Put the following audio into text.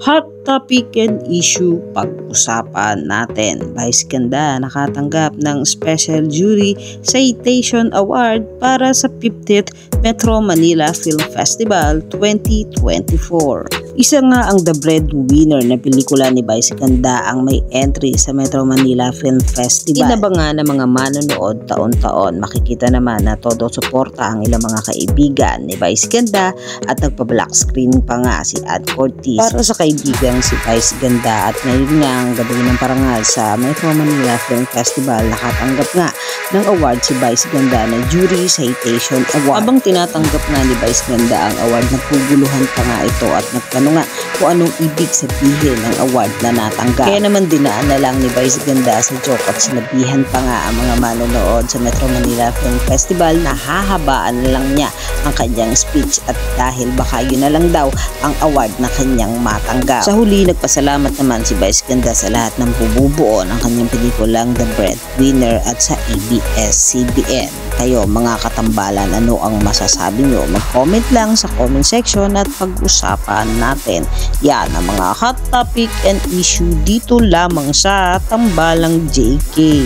Hot topic and issue pag-usapan natin. Vice Ganda nakatanggap ng Special Jury Citation Award para sa 50th Metro Manila Film Festival 2024. Isa nga ang The Breadwinner na pelikula ni Vice Ganda ang may entry sa Metro Manila Film Festival. Inabangan ng mga manonood taon-taon. Makikita naman na todo suporta ang ilang mga kaibigan ni Vice Ganda at nagpa-black screen pa nga si Ad Cortez para sa kaibigan si Vice Ganda. At ngayon nga ang gabi ng parangal sa Metro Manila Film Festival, nakatanggap nga ng award si Vice Ganda na Jury Citation Award. Habang tinatanggap nga ni Vice Ganda ang award, nagpuguluhan pa nga ito at nagtanong nga kung anong ibig sabihin ng award na natanggap. Kaya naman dinaan na lang ni Vice Ganda sa joke at sinabihan pa nga ang mga manonood sa Metro Manila Film Festival na hahabaan na lang niya ang kanyang speech at dahil baka yun na lang daw ang award na kanyang matanggap. Sa huli, nagpasalamat naman si Vice Ganda sa lahat ng bumubuo ng kanyang pelikulang The Breadwinner at sa ABS-CBN. Kayo mga katambalan, ano ang masasabi nyo? Mag-comment lang sa comment section at pag-usapan natin. Yan ang mga hot topic and issue dito lamang sa Tambalang JK.